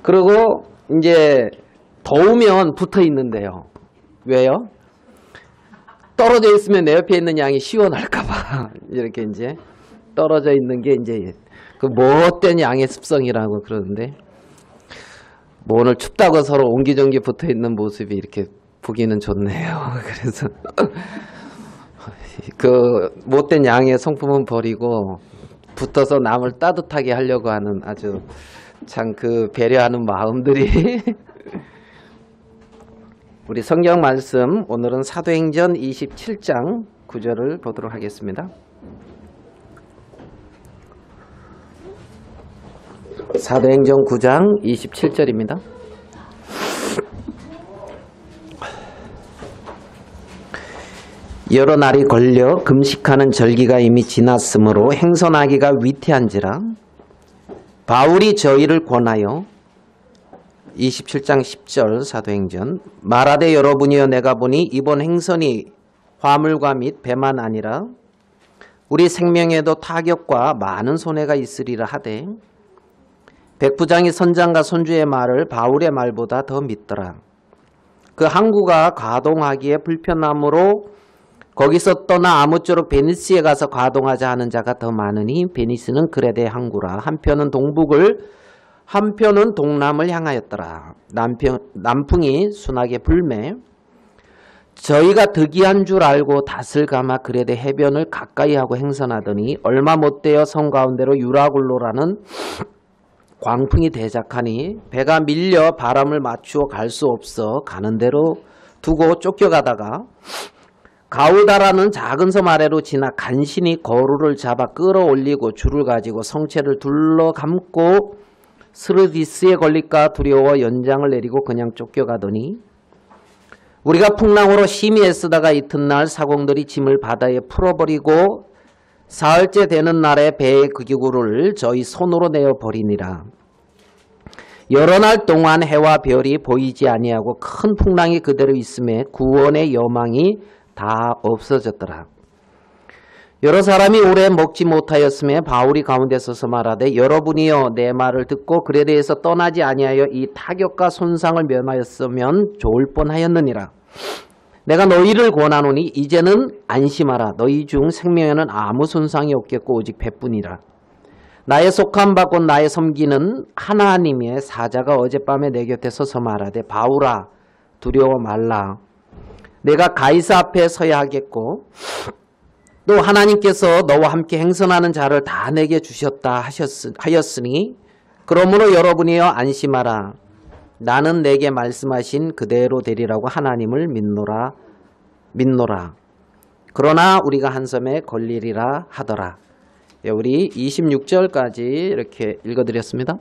그리고 이제 더우면 붙어 있는데요. 왜요? 떨어져 있으면 내 옆에 있는 양이 시원할까봐 이렇게 이제 떨어져 있는 게 이제 그 못된 양의 습성이라고 그러는데, 뭐 오늘 춥다고 서로 옹기종기 붙어 있는 모습이 이렇게 보기는 좋네요. 그래서 그 못된 양의 성품은 버리고 붙어서 남을 따뜻하게 하려고 하는 아주 참 그 배려하는 마음들이 우리 성경 말씀, 오늘은 사도행전 27장 9절을 보도록 하겠습니다. 사도행전 9장 27절입니다. 여러 날이 걸려 금식하는 절기가 이미 지났으므로 행선하기가 위태한지라 바울이 저희를 권하여 27장 10절 사도행전 말하되 여러분이여 내가 보니 이번 행선이 화물과 및 배만 아니라 우리 생명에도 타격과 많은 손해가 있으리라 하되 백부장이 선장과 손주의 말을 바울의 말보다 더 믿더라. 그 항구가 가동하기에 불편함으로 거기서 떠나 아무쪼록 베니스에 가서 가동하자 하는 자가 더 많으니 베니스는 그레데 항구라. 한편은 동북을 한편은 동남을 향하였더라. 남풍이 순하게 불매 저희가 득이한 줄 알고 닷을 감아 그레데 해변을 가까이 하고 행선하더니 얼마 못되어 성 가운데로 유라굴로라는 광풍이 대작하니 배가 밀려 바람을 맞추어 갈 수 없어 가는 대로 두고 쫓겨가다가 가우다라는 작은 섬 아래로 지나 간신히 거루를 잡아 끌어올리고 줄을 가지고 성체를 둘러 감고 스르디스에 걸릴까 두려워 연장을 내리고 그냥 쫓겨가더니 우리가 풍랑으로 심히 애쓰다가 이튿날 사공들이 짐을 바다에 풀어버리고 사흘째 되는 날에 배의 그 기구를 저희 손으로 내어버리니라. 여러 날 동안 해와 별이 보이지 아니하고 큰 풍랑이 그대로 있음에 구원의 여망이 다 없어졌더라. 여러 사람이 오래 먹지 못하였음에 바울이 가운데 서서 말하되 여러분이여 내 말을 듣고 그레데에서 떠나지 아니하여 이 타격과 손상을 면하였으면 좋을 뻔하였느니라. 내가 너희를 권하노니 이제는 안심하라. 너희 중 생명에는 아무 손상이 없겠고 오직 배뿐이라. 나의 속함 받고 나의 섬기는 하나님의 사자가 어젯밤에 내 곁에 서서 말하되 바울아 두려워 말라. 내가 가이사 앞에 서야 하겠고 또 하나님께서 너와 함께 행선하는 자를 다 내게 주셨다 하였으니 그러므로 여러분이여 안심하라. 나는 내게 말씀하신 그대로 되리라고 하나님을 믿노라. 그러나 우리가 한 섬에 걸리리라 하더라. 우리 26절까지 이렇게 읽어드렸습니다.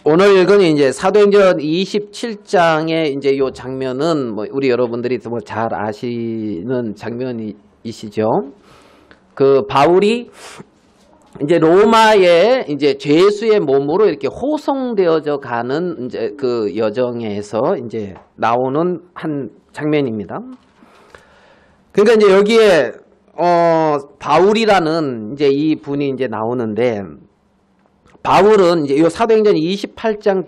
오늘 읽은 이제 사도행전 27장의 이제 요 장면은 뭐 우리 여러분들이 뭐 잘 아시는 장면이시죠. 그 바울이 이제 로마의 이제 죄수의 몸으로 이렇게 호송되어져 가는 이제 그 여정에서 이제 나오는 한 장면입니다. 그러니까 이제 여기에 바울이라는 이제 이 분이 이제 나오는데 바울은 이제 이 사도행전 28장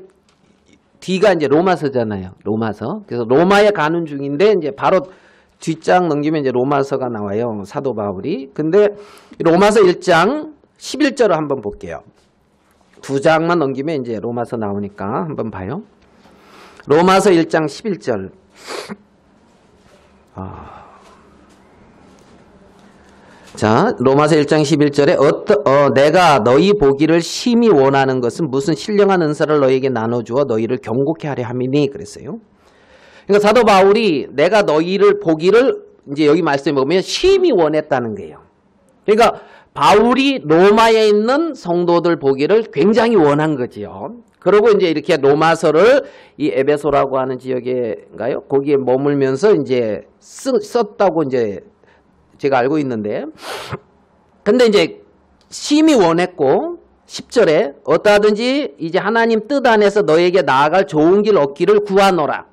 뒤가 이제 로마서잖아요. 로마서. 그래서 로마에 가는 중인데 이제 바로 뒷장 넘기면 이제 로마서가 나와요. 사도 바울이. 근데 로마서 1장 11절을 한번 볼게요. 두 장만 넘기면 이제 로마서 나오니까 한번 봐요. 로마서 1장 11절. 자, 로마서 1장 11절에 내가 너희 보기를 심히 원하는 것은 무슨 신령한 은사를 너희에게 나눠주어 너희를 경고케 하려 함이니 그랬어요. 그러니까 사도 바울이 내가 너희를 보기를 이제 여기 말씀에 보면 심히 원했다는 거예요. 그러니까 바울이 로마에 있는 성도들 보기를 굉장히 원한 거지요. 그리고 이제 이렇게 로마서를 이 에베소라고 하는 지역에인가요? 거기에 머물면서 이제 썼다고 이제 제가 알고 있는데, 근데 이제 심히 원했고 10절에 어떠하든지 이제 하나님 뜻 안에서 너에게 나아갈 좋은 길 얻기를 구하노라.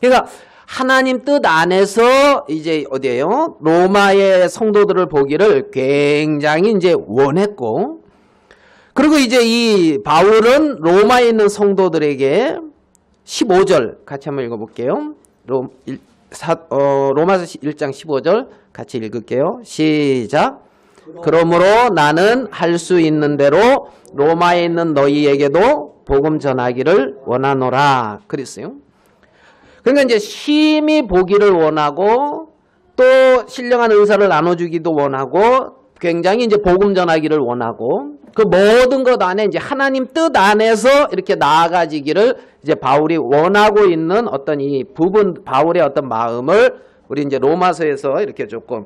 그러니까 하나님 뜻 안에서 이제 어디예요? 로마의 성도들을 보기를 굉장히 이제 원했고, 그리고 이제 이 바울은 로마에 있는 성도들에게 15절 같이 한번 읽어볼게요. 로마서 1장 15절 같이 읽을게요. 시작. 그러므로 나는 할 수 있는 대로 로마에 있는 너희에게도 복음 전하기를 원하노라. 그랬어요. 그러니까 이제 심히 보기를 원하고 또 신령한 의사를 나눠주기도 원하고 굉장히 이제 복음 전하기를 원하고 그 모든 것 안에 이제 하나님 뜻 안에서 이렇게 나아가지기를 이제 바울이 원하고 있는 어떤 이 부분, 바울의 어떤 마음을 우리 이제 로마서에서 이렇게 조금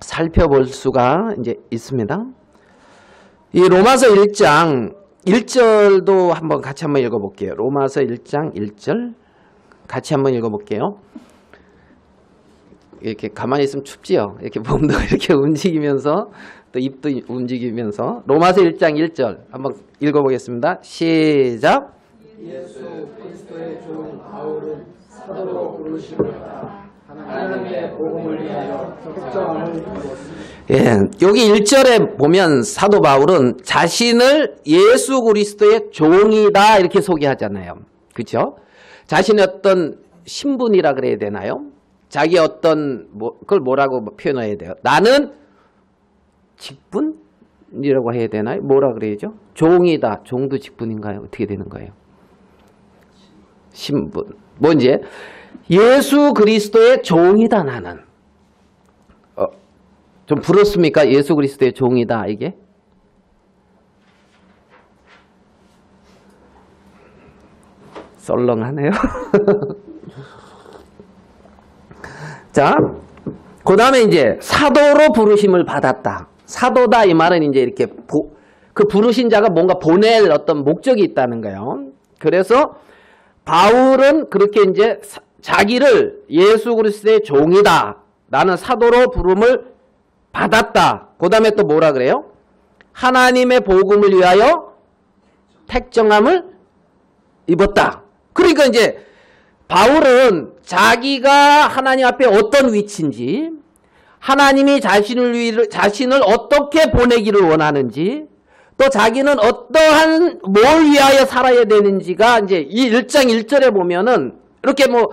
살펴볼 수가 이제 있습니다. 이 로마서 1장 1절도 한번 같이 한번 읽어볼게요. 로마서 1장 1절 같이 한번 읽어볼게요. 이렇게 가만히 있으면 춥지요. 이렇게 몸도 이렇게 움직이면서 또 입도 움직이면서 로마서 1장 1절 한번 읽어보겠습니다. 시작. 예수 그리스도의 종 바울은 사도로 부르심을 받아 하나님의 복음을 위하여 특정함을 입었습니다. 예, 여기 1절에 보면 사도 바울은 자신을 예수 그리스도의 종이다 이렇게 소개하잖아요. 그렇죠? 자신의 어떤 신분이라 그래야 되나요? 자기 어떤 그걸 뭐라고 표현해야 돼요? 나는 직분이라고 해야 되나요? 뭐라 그래야죠? 종이다. 종도 직분인가요? 어떻게 되는 거예요? 신분. 뭔지? 예수 그리스도의 종이다 나는. 좀 부럽습니까? 예수 그리스도의 종이다 이게? 썰렁하네요. 자, 그 다음에 이제 사도로 부르심을 받았다. 사도다 이 말은 이제 이렇게 그 부르신 자가 뭔가 보낼 어떤 목적이 있다는 거예요. 그래서 바울은 그렇게 이제 자기를 예수 그리스도의 종이다. 나는 사도로 부름을 받았다. 그 다음에 또 뭐라 그래요? 하나님의 복음을 위하여 택정함을 입었다. 그러니까 이제 바울은 자기가 하나님 앞에 어떤 위치인지, 하나님이 자신을 어떻게 보내기를 원하는지, 또 자기는 어떠한 뭘 위하여 살아야 되는지가 이제 이 1장 1절에 보면은 이렇게 뭐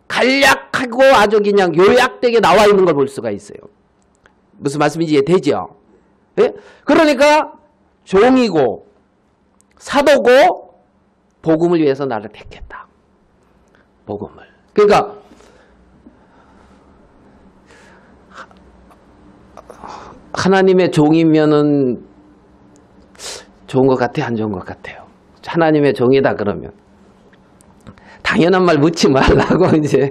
간략하고 아주 그냥 요약되게 나와 있는 걸 볼 수가 있어요. 무슨 말씀인지 이해되죠? 예? 그러니까 종이고 사도고 복음을 위해서 나를 택했다. 복음을. 그러니까 하나님의 종이면은 좋은 것 같아요? 안 좋은 것 같아요? 하나님의 종이다 그러면 당연한 말 묻지 말라고 이제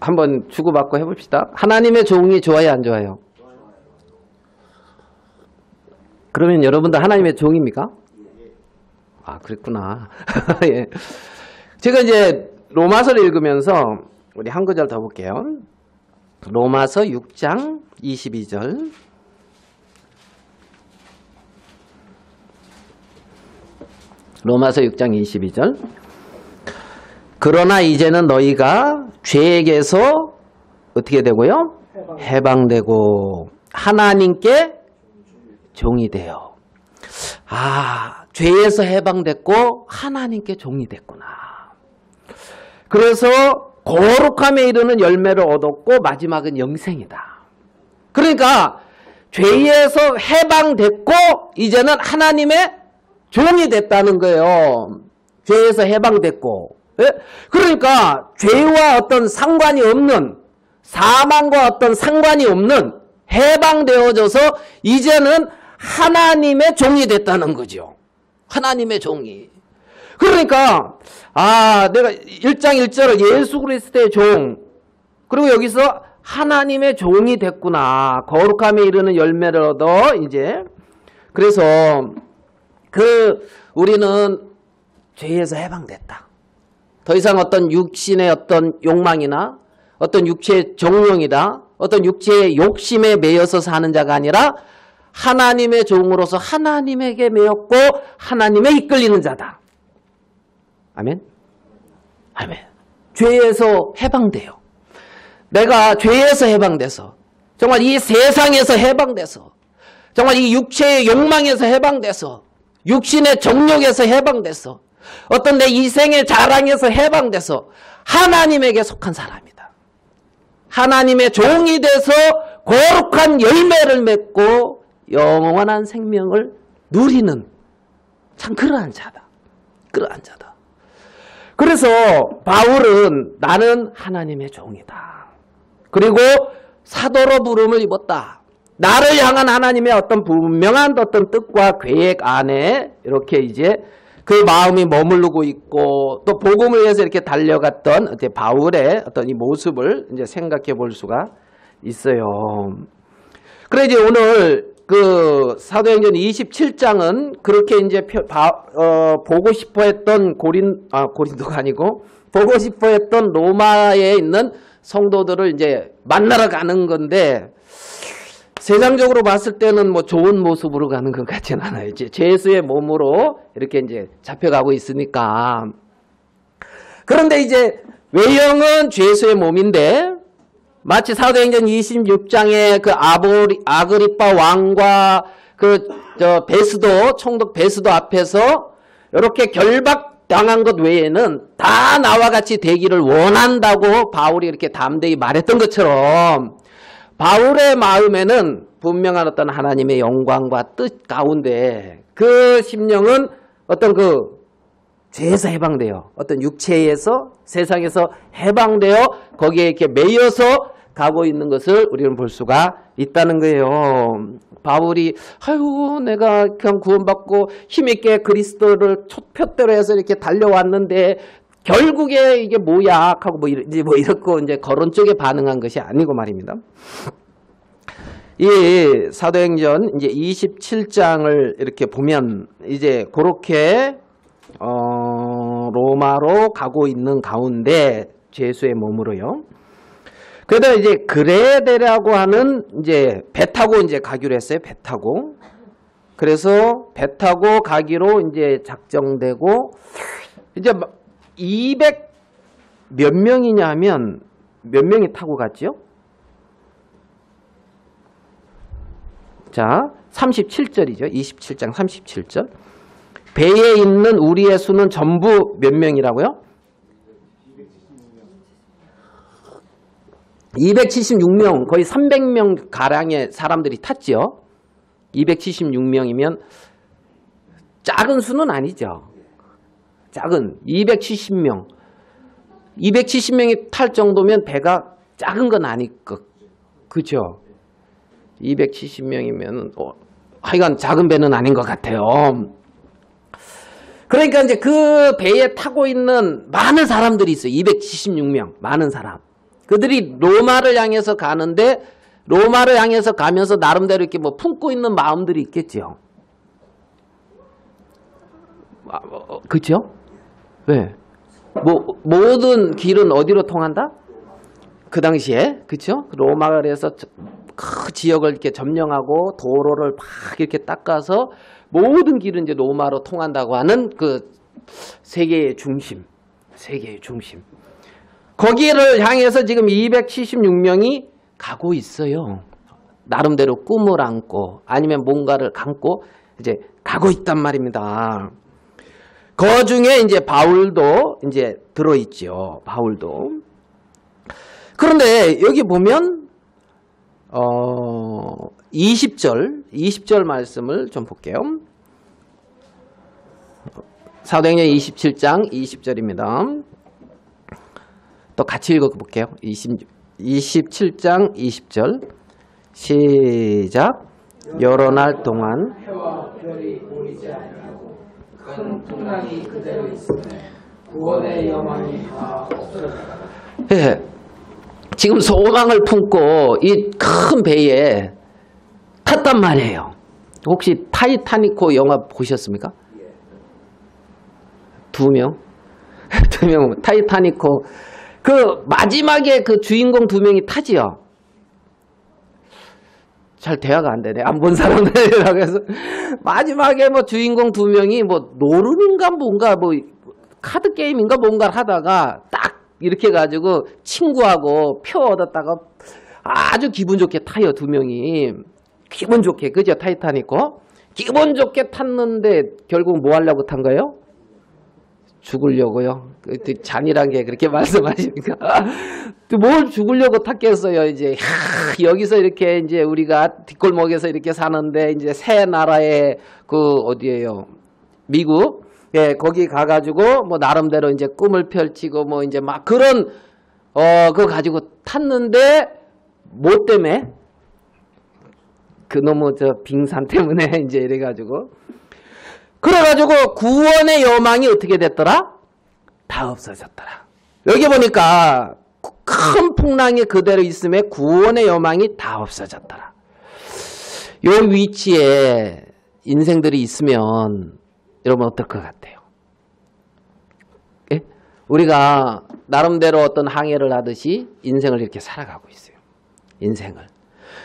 한번 주고받고 해봅시다. 하나님의 종이 좋아요, 안 좋아요? 그러면 여러분들 하나님의 종입니까? 아, 그랬구나. 예. 제가 이제 로마서를 읽으면서 우리 한 구절 더 볼게요. 로마서 6장 22절. 로마서 6장 22절. 그러나 이제는 너희가 죄에게서 어떻게 되고요? 해방되고 하나님께 종이 되어. 아, 죄에서 해방됐고 하나님께 종이 됐구나. 그래서 거룩함에 이르는 열매를 얻었고 마지막은 영생이다. 그러니까 죄에서 해방됐고 이제는 하나님의 종이 됐다는 거예요. 죄에서 해방됐고. 예? 그러니까 죄와 어떤 상관이 없는, 사망과 어떤 상관이 없는 해방되어져서 이제는 하나님의 종이 됐다는 거죠. 하나님의 종이. 그러니까 내가 1장 1절을 예수 그리스도의 종, 그리고 여기서 하나님의 종이 됐구나. 거룩함에 이르는 열매를 얻어 이제. 그래서 우리는 죄에서 해방됐다. 더 이상 어떤 육신의 어떤 욕망이나 어떤 육체의 정욕이다, 어떤 육체의 욕심에 매여서 사는 자가 아니라 하나님의 종으로서 하나님에게 매였고 하나님에 이끌리는 자다. 아멘? 아멘. 죄에서 해방돼요. 내가 죄에서 해방돼서 정말 이 세상에서 해방돼서 정말 이 육체의 욕망에서 해방돼서, 육신의 정욕에서 해방돼서, 어떤 내 이생의 자랑에서 해방돼서 하나님에게 속한 사람이다. 하나님의 종이 돼서 거룩한 열매를 맺고 영원한 생명을 누리는 참 그러한 자다. 그러한 자다. 그래서 바울은 나는 하나님의 종이다. 그리고 사도로 부름을 입었다. 나를 향한 하나님의 어떤 분명한 어떤 뜻과 계획 안에 이렇게 이제 그 마음이 머무르고 있고 또 복음을 위해서 이렇게 달려갔던 이제 바울의 어떤 이 모습을 이제 생각해 볼 수가 있어요. 그래 이제 오늘 그 사도행전 27장은 그렇게 이제 보고 싶어 했던 고린도가 아니고 보고 싶어 했던 로마에 있는 성도들을 이제 만나러 가는 건데 세상적으로 봤을 때는 뭐 좋은 모습으로 가는 것 같지는 않아요. 이제 죄수의 몸으로 이렇게 이제 잡혀가고 있으니까. 그런데 이제 외형은 죄수의 몸인데 마치 사도행전 26장에 그 아그리빠 왕과 베스도 총독 베스도 앞에서 이렇게 결박당한 것 외에는 다 나와 같이 되기를 원한다고 바울이 이렇게 담대히 말했던 것처럼 바울의 마음에는 분명한 어떤 하나님의 영광과 뜻 가운데 그 심령은 어떤 그 죄에서 해방되어 어떤 육체에서 세상에서 해방되어 거기에 이렇게 매여서 가고 있는 것을 우리는 볼 수가 있다는 거예요. 바울이 아이고 내가 그냥 구원받고 힘있게 그리스도를 표대로 해서 이렇게 달려왔는데 결국에 이게 뭐야 하고 뭐 이렇고 이제 거론 쪽에 반응한 것이 아니고 말입니다. 이 사도행전 이제 27장을 이렇게 보면 이제 그렇게 로마로 가고 있는 가운데 죄수의 몸으로요. 그러다 이제 그레데라고 하는 이제 배 타고 이제 가기로 했어요. 배 타고. 그래서 배 타고 가기로 이제 작정되고 이제 200 몇 명이냐 하면 몇 명이 타고 갔죠? 자, 37절이죠. 27장 37절. 배에 있는 우리의 수는 전부 몇 명이라고요? 276명, 거의 300명 가량의 사람들이 탔지요. 276명이면 작은 수는 아니죠. 작은 270명. 270명이 탈 정도면 배가 작은 건 아닐 것. 그죠? 270명이면 하여간 작은 배는 아닌 것 같아요. 그러니까 이제 그 배에 타고 있는 많은 사람들이 있어요. 276명. 많은 사람. 그들이 로마를 향해서 가는데 로마를 향해서 가면서 나름대로 이렇게 뭐 품고 있는 마음들이 있겠죠. 그렇죠? 왜? 모든 길은 어디로 통한다? 그 당시에 그렇죠? 로마에서 그 지역을 이렇게 점령하고 도로를 막 이렇게 닦아서 모든 길은 이제 로마로 통한다고 하는 그 세계의 중심. 거기를 향해서 지금 276명이 가고 있어요. 나름대로 꿈을 안고 아니면 뭔가를 감고 이제 가고 있단 말입니다. 그 중에 이제 바울도 이제 들어있죠. 바울도. 그런데 여기 보면 20절 말씀을 좀 볼게요. 사도행전 27장 20절입니다. 또 같이 읽어볼게요. 27장 20절 시작. 여러 날 동안 해와 별이 보이지 아니하고 큰 풍랑이 그대로 있으며 구원의 영광이 다 없어졌다. 예, 지금 소망을 품고 이 큰 배에 탔단 말이에요. 혹시 타이타니코 영화 보셨습니까? 2명? 2명 타이타니코 그 마지막에 그 주인공 2명이 타지요. 잘 대화가 안 되네. 안 본 사람들이라고 해서 마지막에 뭐 주인공 2명이 뭐 노름인가 뭔가 뭐 카드 게임인가 뭔가를 하다가 딱 이렇게 가지고 친구하고 표 얻었다가 아주 기분 좋게 타요. 2명이. 기분 좋게, 그죠? 타이타닉고 기분 좋게 탔는데 결국 뭐 하려고 탄 거예요? 죽으려고요. 잔인한 게 그렇게 말씀하시니까 뭘 죽으려고 탔겠어요. 이제 여기서 이렇게 이제 우리가 뒷골목에서 이렇게 사는데 이제 새 나라의 그 어디예요? 미국. 예, 거기 가가지고 뭐 나름대로 이제 꿈을 펼치고 뭐 이제 막 그런 그거 가지고 탔는데 뭐 때문에? 그놈의 저 빙산 때문에 이제 이래가지고 그래가지고 구원의 여망이 어떻게 됐더라? 다 없어졌더라. 여기 보니까 큰 풍랑이 그대로 있음에 구원의 여망이 다 없어졌더라. 요 위치에 인생들이 있으면 여러분 어떨 것 같아요? 예? 우리가 나름대로 어떤 항해를 하듯이 인생을 이렇게 살아가고 있어요.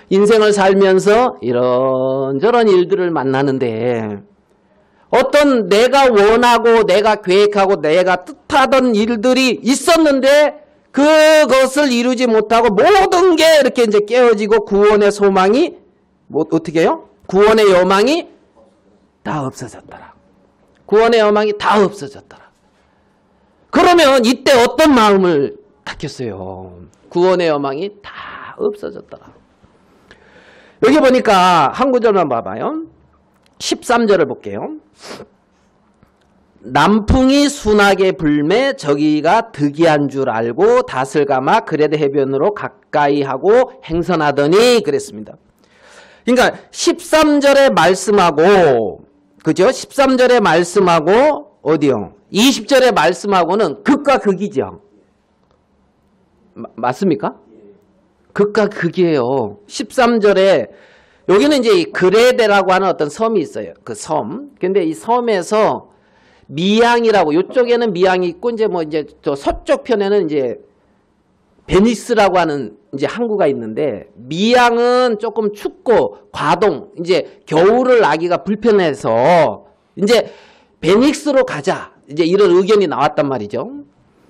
인생을 살면서 이런저런 일들을 만나는데 어떤 내가 원하고 내가 계획하고 내가 뜻하던 일들이 있었는데 그것을 이루지 못하고 모든 게 이렇게 이제 깨어지고 구원의 소망이 뭐 어떻게 해요? 구원의 여망이 다 없어졌더라. 구원의 여망이 다 없어졌더라. 그러면 이때 어떤 마음을 갖겠어요? 구원의 여망이 다 없어졌더라. 여기 보니까 한 구절만 봐봐요. 13절을 볼게요. 남풍이 순하게 불매 저기가 득이한 줄 알고 닷을 감아 그레데 해변으로 가까이 하고 행선하더니 그랬습니다. 그러니까 13절의 말씀하고 그죠? 13절의 말씀하고 어디요? 20절의 말씀하고는 극과 극이죠. 맞습니까? 극과 극이에요. 13절에 여기는 이제 이 그레데라고 하는 어떤 섬이 있어요. 그 섬. 근데 이 섬에서 미항이라고 이쪽에는 미항이 있고 이제 뭐 이제 저 서쪽 편에는 이제 베니스라고 하는 이제 항구가 있는데 미항은 조금 춥고 과동 이제 겨울을 나기가 불편해서 이제 베닉스로 가자 이제 이런 의견이 나왔단 말이죠.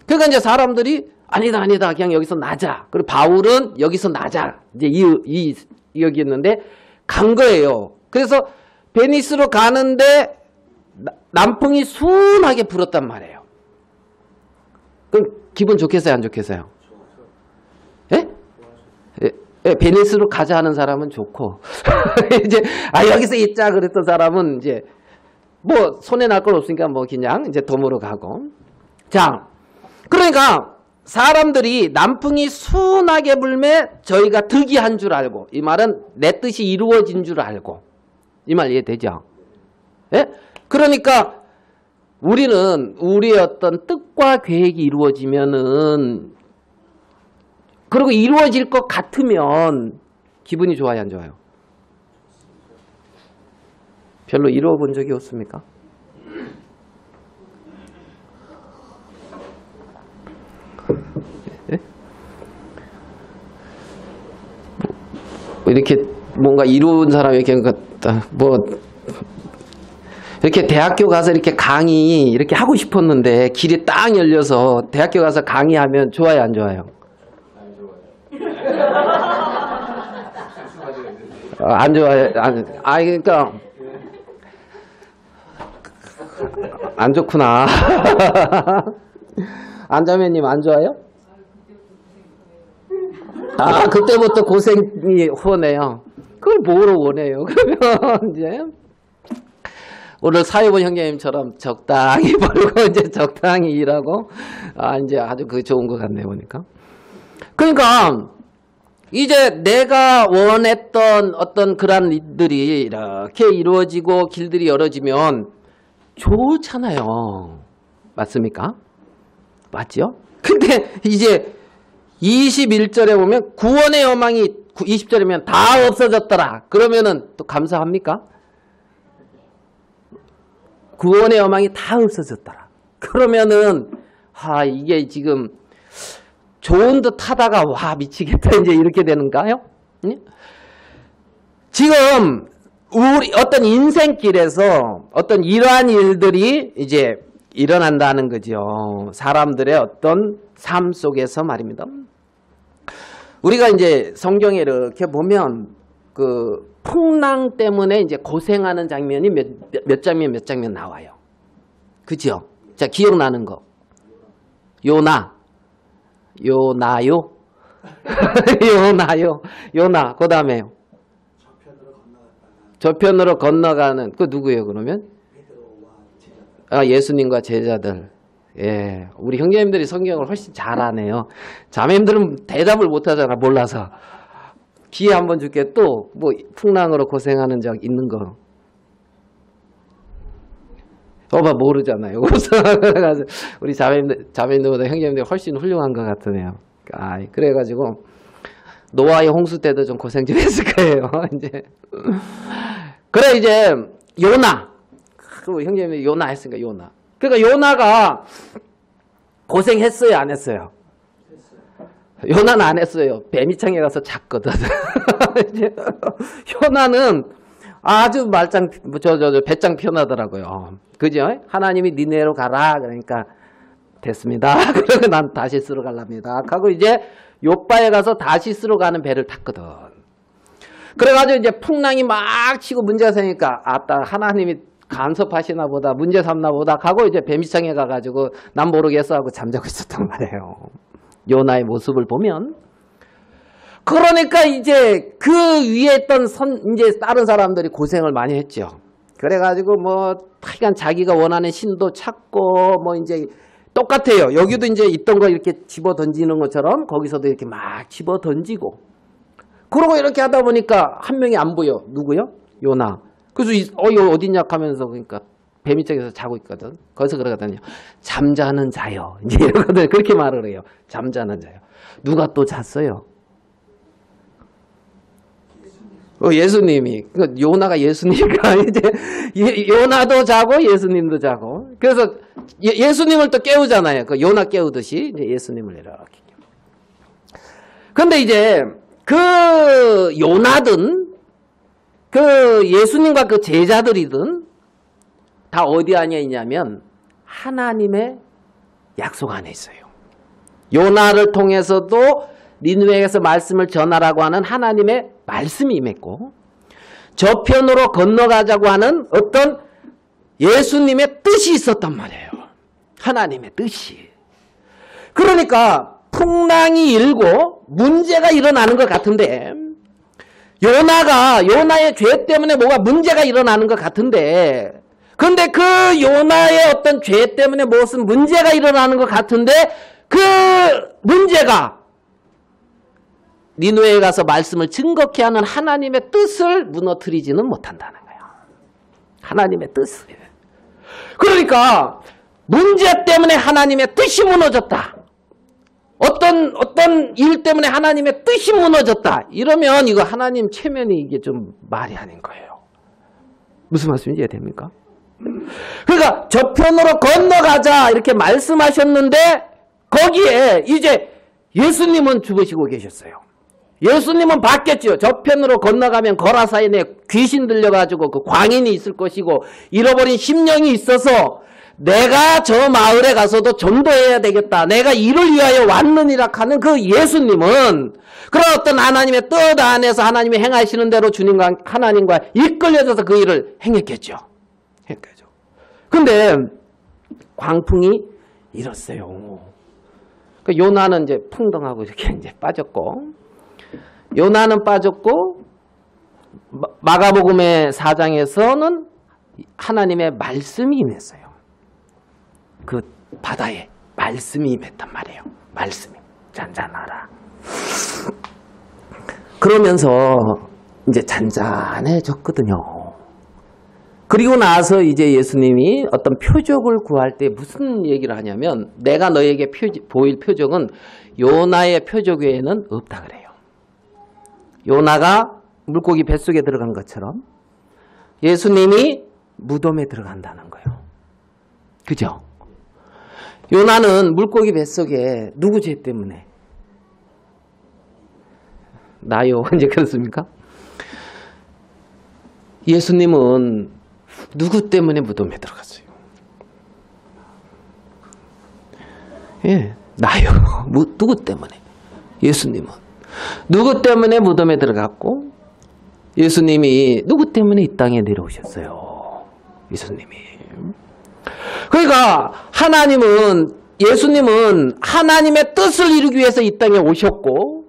그러니까 이제 사람들이 아니다 그냥 여기서 나자. 그리고 바울은 여기서 나자 이제 이 여기였는데 간 거예요. 그래서 베니스로 가는데 남풍이 순하게 불었단 말이에요. 그럼 기분 좋겠어요, 안 좋겠어요? 예? 예, 베니스로 가자 하는 사람은 좋고 이제 여기서 있자 그랬던 사람은 이제 뭐 손해 날 건 없으니까 뭐 그냥 이제 덤으로 가고. 자, 그러니까 사람들이 남풍이 순하게 불매 저희가 득이한 줄 알고 이 말은 내 뜻이 이루어진 줄 알고 이 말 이해되죠? 예? 그러니까 우리는 우리의 어떤 뜻과 계획이 이루어지면은 그리고 이루어질 것 같으면 기분이 좋아요, 안 좋아요? 별로 이루어 본 적이 없습니까? 예? 이렇게 뭔가 이룬 사람이 이렇게 뭐 이렇게 대학교 가서 이렇게 강의 이렇게 하고 싶었는데 길이 딱 열려서 대학교 가서 강의하면 좋아요, 안 좋아요? 안 좋아요. 그러니까 안 좋구나. 안자매님 안 좋아요? 그때부터 고생이 후원해요. 그걸 뭐로 원해요? 그러면 이제 오늘 사회본 형제님처럼 적당히 벌고 이제 적당히 일하고 이제 아주 그 좋은 것 같네요 보니까. 그러니까 이제 내가 원했던 어떤 그런 일들이 이렇게 이루어지고 길들이 열어지면 좋잖아요. 맞습니까? 맞죠? 근데 이제 21절에 보면 구원의 여망이 20절이면 다 없어졌더라. 그러면은 또 감사합니까? 구원의 여망이 다 없어졌더라. 그러면은 이게 지금 좋은 듯 하다가 와 미치겠다 이제 이렇게 되는가요? 지금 우리 어떤 인생길에서 어떤 이러한 일들이 이제 일어난다는 거죠. 사람들의 어떤 삶 속에서 말입니다. 우리가 이제 성경에 이렇게 보면 그 풍랑 때문에 이제 고생하는 장면이 몇 장면 나와요. 그죠? 자, 기억나는 거. 요나요? 요나. 그 다음에요. 저편으로 건너가는, 그 누구예요, 그러면? 예수님과 제자들. 예. 우리 형제님들이 성경을 훨씬 잘 아네요. 자매님들은 대답을 못 하잖아, 몰라서. 기회 한번 줄게. 또, 뭐, 풍랑으로 고생하는 적 있는 거. 모르잖아요. 우리 자매님들보다 형제님들이 훨씬 훌륭한 것 같으네요. 그래가지고, 노아의 홍수 때도 좀 고생 좀 했을 거예요, 이제. 그래, 이제, 요나. 형제님들이 요나 했으니까, 요나. 그러니까 요나가 고생했어요, 안 했어요? 요나는 안 했어요. 뱀이창에 가서 잤거든. 요나는 아주 배짱 편하더라고요. 그죠? 하나님이 니네로 가라. 그러니까 됐습니다. 그러고 난 다시스로 갈랍니다. 하고 이제 요바에 가서 다시스로 가는 배를 탔거든. 그래가지고 이제 풍랑이 막 치고 문제가 생기니까 하나님이 간섭하시나 보다, 문제 삼나 보다 하고 이제 뱀이창에 가가지고 난 모르겠어 하고 잠자고 있었단 말이에요. 요나의 모습을 보면. 그러니까 이제 그 위에 있던 이제 다른 사람들이 고생을 많이 했죠. 그래가지고 뭐 하여간 자기가 원하는 신도 찾고 뭐 이제 똑같아요. 여기도 이제 있던 거 이렇게 집어 던지는 것처럼 거기서도 이렇게 막 집어 던지고. 그러고 이렇게 하다 보니까 한 명이 안 보여. 누구요? 요나. 그래서 이거 어디냐 하면서 그러니까 뱀이쪽에서 자고 있거든. 거기서 그러거든요. 잠자는 자요. 이제 이러거든. 그렇게 말을 해요. 잠자는 자요. 누가 또 잤어요? 예수님이. 요나가 예수니까 이제 요나도 자고 예수님도 자고. 그래서 예수님을 또 깨우잖아요. 그 요나 깨우듯이 이제 예수님을 이렇게. 근데 이제 그 요나든 그 예수님과 그 제자들이든 다 어디 안에 있냐면 하나님의 약속 안에 있어요. 요나를 통해서도 니느웨에서 말씀을 전하라고 하는 하나님의 말씀이 임했고, 저편으로 건너가자고 하는 어떤 예수님의 뜻이 있었단 말이에요. 하나님의 뜻이. 그러니까 풍랑이 일고 문제가 일어나는 것 같은데, 요나의 죄 때문에 뭐가 문제가 일어나는 것 같은데, 근데 그 요나의 어떤 죄 때문에 무슨 문제가 일어나는 것 같은데, 그 문제가 니느웨에 가서 말씀을 증거케 하는 하나님의 뜻을 무너뜨리지는 못한다는 거예요. 하나님의 뜻을. 그러니까 문제 때문에 하나님의 뜻이 무너졌다. 어떤 일 때문에 하나님의 뜻이 무너졌다. 이러면 이거 하나님 체면이 이게 좀 말이 아닌 거예요. 무슨 말씀인지 이해됩니까? 그러니까 저편으로 건너가자 이렇게 말씀하셨는데 거기에 이제 예수님은 죽으시고 계셨어요. 예수님은 봤겠죠. 저편으로 건너가면 거라사인에 귀신 들려가지고 그 광인이 있을 것이고 잃어버린 심령이 있어서 내가 저 마을에 가서도 전도해야 되겠다. 내가 이를 위하여 왔느니라 하는 그 예수님은 그런 어떤 하나님의 뜻 안에서 하나님이 행하시는 대로 주님과 하나님과 이끌려져서 그 일을 행했겠죠. 근데 광풍이 일었어요. 그 요나는 이제 풍덩하고 이렇게 이제 빠졌고, 요나는 빠졌고, 마가복음의 4장에서는 하나님의 말씀이 임했어요. 그 바다에 말씀이 임했단 말이에요. 말씀이. 잔잔하라. 그러면서 이제 잔잔해졌거든요. 그리고 나서 이제 예수님이 어떤 표적을 구할 때 무슨 얘기를 하냐면, 내가 너에게 보일 표적은 요나의 표적 외에는 없다 그래요. 요나가 물고기 뱃속에 들어간 것처럼 예수님이 무덤에 들어간다는 거예요. 그죠? 요나는 물고기 뱃속에 누구 죄 때문에? 나요. 이제 그렇습니까? 예수님은 누구 때문에 무덤에 들어갔어요? 예, 나요. 누구 때문에? 예수님은 누구 때문에 무덤에 들어갔고, 예수님이 누구 때문에 이 땅에 내려오셨어요? 예수님이. 그러니까 예수님은 하나님의 뜻을 이루기 위해서 이 땅에 오셨고,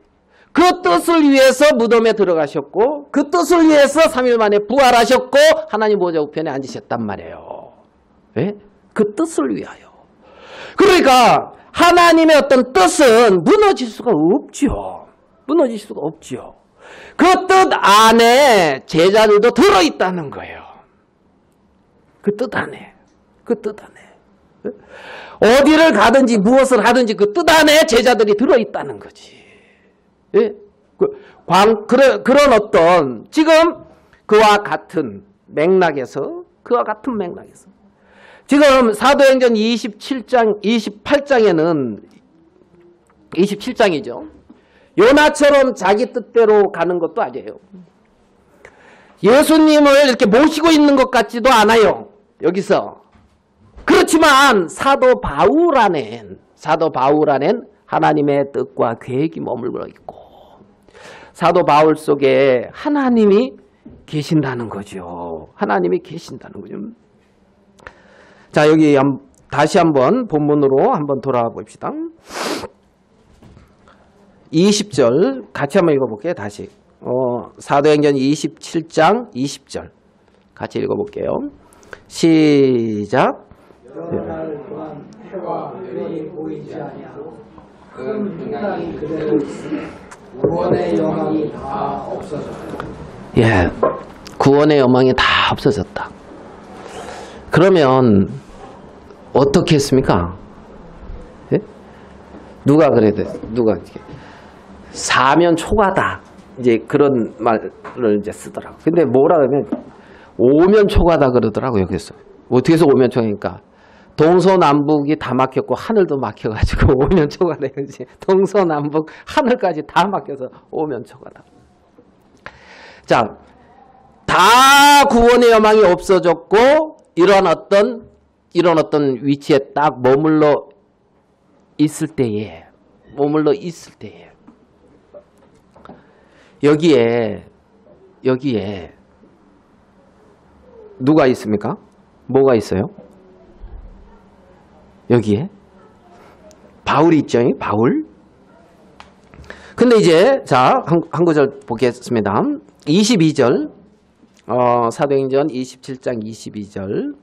그 뜻을 위해서 무덤에 들어가셨고, 그 뜻을 위해서 3일 만에 부활하셨고, 하나님 보좌 우편에 앉으셨단 말이에요. 왜? 그 뜻을 위하여. 그러니까 하나님의 어떤 뜻은 무너질 수가 없죠. 무너질 수가 없죠. 그 뜻 안에 제자들도 들어있다는 거예요. 그 뜻 안에. 그 뜻 안에. 어디를 가든지 무엇을 하든지 그 뜻 안에 제자들이 들어있다는 거지. 예? 그런 어떤 지금 그와 같은 맥락에서 지금 사도행전 27장이죠. 요나처럼 자기 뜻대로 가는 것도 아니에요. 예수님을 이렇게 모시고 있는 것 같지도 않아요. 여기서. 그렇지만 사도 바울 안엔 하나님의 뜻과 계획이 머물러 있고, 사도 바울 속에 하나님이 계신다는 거죠. 하나님이 계신다는 거죠. 자, 여기 다시 한번 본문으로 한번 돌아와 봅시다. 20절 같이 한번 읽어볼게요. 다시. 사도행전 27장 20절 같이 읽어볼게요. 시작. 여러 날 동안 해와 별이 보이지 아니하고 큰 땅이 그대로 있으며 구원의 영광이 다 없어졌다. 예, 구원의 영광이 다 없어졌다. 그러면 어떻게 했습니까? 예? 누가 사면 초가다, 이제 그런 말을 이제 쓰더라고. 근데 뭐라 그러면 오면 초가다 그러더라고. 여기서 어떻게 해서 오면 초가니까 동서남북이 다 막혔고 하늘도 막혀가지고 오면 초가다. 동서남북 하늘까지 다 막혀서 오면 초가다. 자, 다 구원의 여망이 없어졌고 이런 어떤 위치에 딱 머물러 있을 때에 여기에 누가 있습니까? 뭐가 있어요? 여기에 바울이 있죠. 바울. 근데 이제 자, 한 구절 보겠습니다. 22절. 사도행전 27장 22절.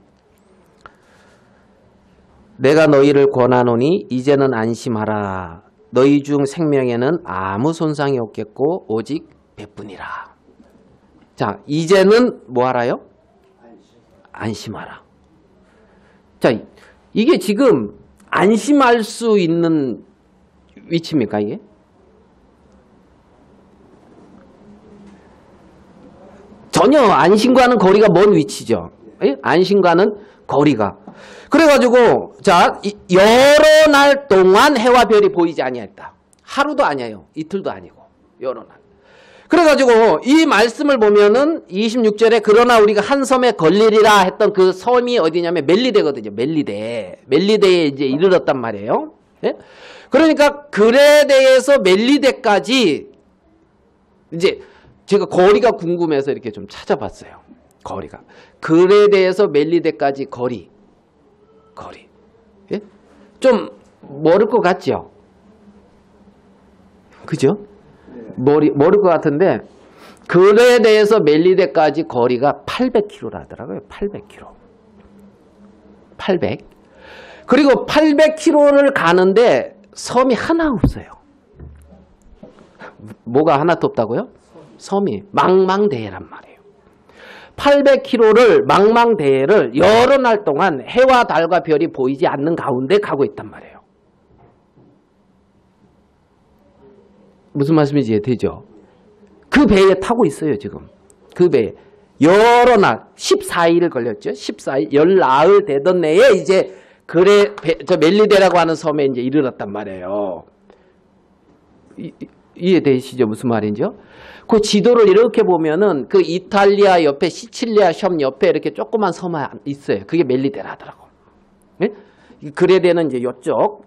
내가 너희를 권하노니 이제는 안심하라. 너희 중 생명에는 아무 손상이 없겠고 오직 배뿐이라. 자, 이제는 뭐 하라요? 안심하라. 자, 이게 지금 안심할 수 있는 위치입니까, 이게? 전혀 안심과는 거리가 먼 위치죠. 예? 안심과는 거리가. 그래가지고 자, 여러 날 동안 해와 별이 보이지 아니했다. 하루도 아니에요. 이틀도 아니고 여러 날. 그래가지고 이 말씀을 보면은 26절에 그러나 우리가 한 섬에 걸리리라 했던 그 섬이 어디냐면 멜리데거든요. 멜리데에 이제 이르렀단 말이에요. 예? 그러니까 그레데에서 멜리데까지 이제 제가 거리가 궁금해서 이렇게 좀 찾아봤어요. 거리가. 그레데에서 멜리데까지 거리. 예? 좀 멀을 것 같죠? 그죠? 멀을 것 같은데 그레데에서 멜리데까지 거리가 800km라 하더라고요. 800km. 800. 그리고 800km를 가는데 섬이 하나 없어요. 뭐가 하나도 없다고요? 섬이 망망대해란 말이에요. 800km를 망망대해를 여러 날 동안 해와 달과 별이 보이지 않는 가운데 가고 있단 말이에요. 무슨 말씀인지 이해되죠? 그 배에 타고 있어요, 지금. 그 배에. 여러 날, 14일 걸렸죠? 14일, 열나흘 되던 내에 이제 저 멜리데라고 하는 섬에 이제 이르렀단 말이에요. 이해되시죠? 무슨 말인지요? 그 지도를 이렇게 보면은 그 이탈리아 옆에 시칠리아 섬 옆에 이렇게 조그만 섬이 있어요. 그게 멜리데라 하더라고. 네? 그레데는 이제 이쪽.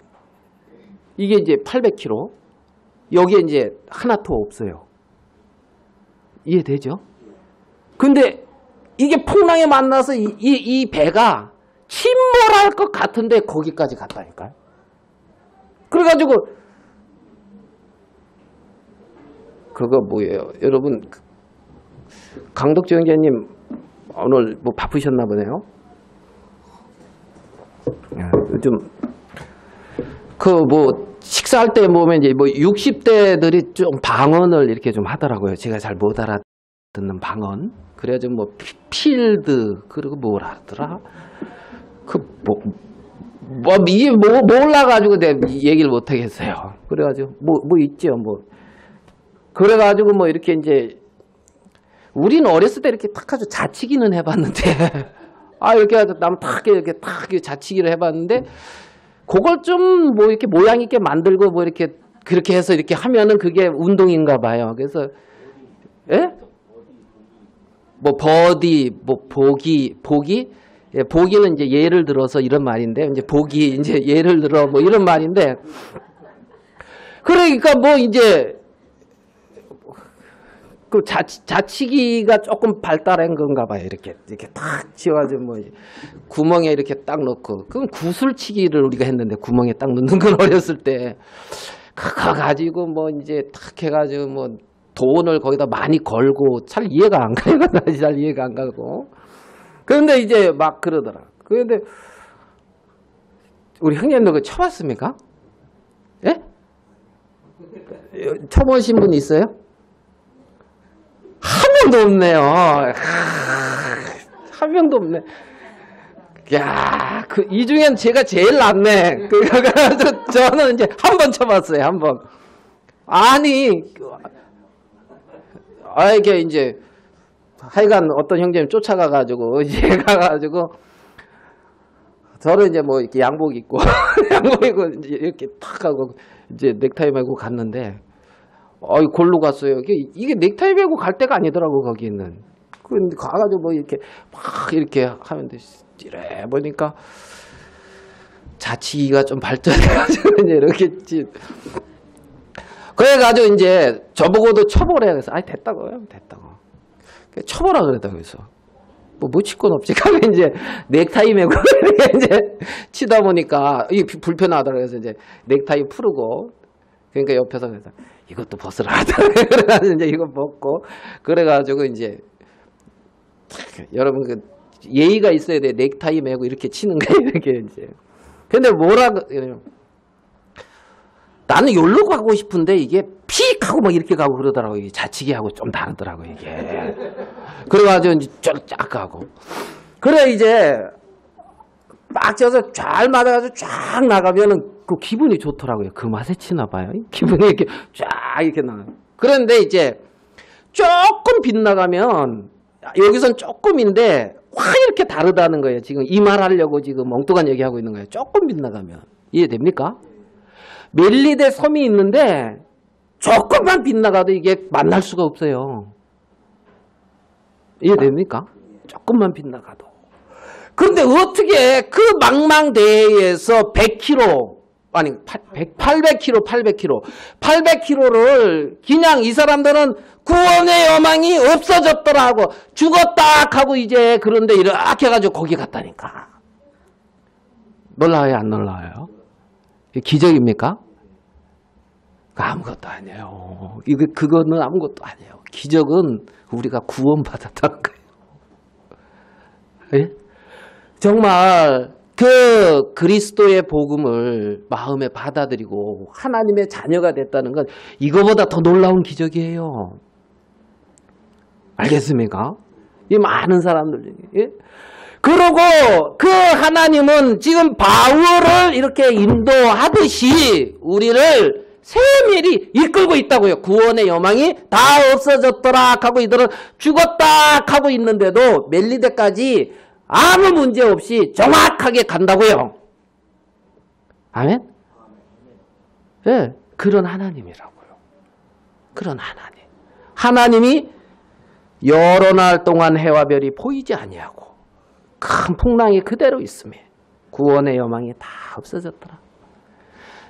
이게 이제 800km. 여기에 이제 하나도 없어요. 이해되죠? 근데 이게 풍랑에 만나서 이 배가 침몰할 것 같은데 거기까지 갔다니까요. 그래가지고 그거 뭐예요? 여러분 강덕주 형제님 오늘 뭐 바쁘셨나 보네요. 요즘 그 뭐 식사할 때 보면 이제 뭐 60대들이 좀 방언을 이렇게 좀 하더라고요. 제가 잘 못 알아듣는 방언. 그래가지고 뭐 필드 그리고 뭐라 하더라. 그 뭐 이게 뭐 몰라가지고 내가 얘기를 못 하겠어요. 그래가지고 뭐 있죠 뭐. 그래가지고 뭐 이렇게 이제 우리는 어렸을 때 이렇게 탁 아주 자치기는 해봤는데 이렇게 해서 남 탁 이렇게 탁 자치기를 해봤는데 그걸 좀 뭐 이렇게 모양 있게 만들고 뭐 이렇게 그렇게 해서 이렇게 하면은 그게 운동인가 봐요. 그래서 예? 뭐 버디 뭐 보기 예, 보기는 이제 예를 들어서 이런 말인데 이제 보기 이제 예를 들어 뭐 이런 말인데 그러니까 뭐 이제 그 자치기가 조금 발달한 건가 봐요. 이렇게 탁 치워가지고 뭐 구멍에 이렇게 딱 넣고 그건 구슬치기를 우리가 했는데 구멍에 딱 넣는 건 어렸을 때 그거 가지고 뭐 이제 탁 해가지고 뭐 돈을 거기다 많이 걸고 잘 이해가 안 가요. 잘 이해가 안 가고 그런데 이제 막 그러더라. 그런데 우리 형님도 그거 쳐봤습니까? 예? 쳐보신 분 있어요? 한 명도 없네요. 한 명도 없네. 야, 이 중엔 제가 제일 낫네. 그래서 저는 이제 한 번 쳐봤어요. 한 번. 아니, 이게 이제 하여간 어떤 형제님 쫓아가가지고 이제 가가지고 저는 이제 뭐 이렇게 양복 입고 양복 입고 이제 이렇게 탁 하고 이제 넥타이 메고 갔는데. 골로 갔어요. 이게 넥타이 메고 갈 때가 아니더라고, 거기는. 근데 가가지고 뭐 이렇게 막 이렇게 하면 돼. 이래 보니까 자치기가 좀 발전해가지고 이제 이렇게. 그래가지고 이제 저보고도 쳐보래. 그래서, 됐다고요? 됐다고. 쳐보라 그랬다고 해서. 뭐 칠 건 없지. 가면 이제 넥타이 메고 이렇게 이제 치다 보니까 이게 불편하더라고요. 그래서 이제 넥타이 풀고. 그러니까 옆에서 그래서 이것도 벗으라 하더라고요. 그래가지고 이제 이거 벗고 그래가지고 이제 여러분 그 예의가 있어야 돼. 넥타이 메고 이렇게 치는 거 이렇게 이제. 근데 나는 여기로 가고 싶은데 이게 픽 하고 막 이렇게 가고 그러더라고요. 이게 자치기하고 좀 다르더라고요 이게. 그래가지고 이제 쫙 가고. 그래 이제 막 쳐서 잘 맞아가지고 쫙 나가면은 그 기분이 좋더라고요. 그 맛에 치나 봐요. 기분이 이렇게 쫙 이렇게 나가요. 그런데 이제 조금 빗나가면 여기선 조금인데 확 이렇게 다르다는 거예요. 지금 이 말하려고 지금 엉뚱한 얘기하고 있는 거예요. 조금 빗나가면. 이해됩니까? 멜리데 섬이 있는데 조금만 빗나가도 이게 만날 수가 없어요. 이해됩니까? 조금만 빗나가도. 그런데 어떻게 그 망망대해에서 100km 아니 800km를 그냥 이 사람들은 구원의 여망이 없어졌더라 하고 죽었다 하고 이제 그런데 이렇게 해가지고 거기 갔다니까. 놀라워요 안 놀라워요? 기적입니까? 아무것도 아니에요. 그거는 아무것도 아니에요. 기적은 우리가 구원받았다는 거예요. 예? 정말 그 그리스도의 복음을 마음에 받아들이고 하나님의 자녀가 됐다는 건 이거보다 더 놀라운 기적이에요. 알겠습니까? 이 많은 사람들 중에. 예? 그러고 그 하나님은 지금 바울을 이렇게 인도하듯이 우리를 세밀히 이끌고 있다고요. 구원의 여망이 다 없어졌더라 하고 이들은 죽었다 하고 있는데도 멜리데까지 아무 문제 없이 정확하게 간다고요. 아멘? 예, 네, 그런 하나님이라고요. 그런 하나님. 하나님이 여러 날 동안 해와 별이 보이지 아니하고 큰 풍랑이 그대로 있음에 구원의 여망이 다 없어졌더라.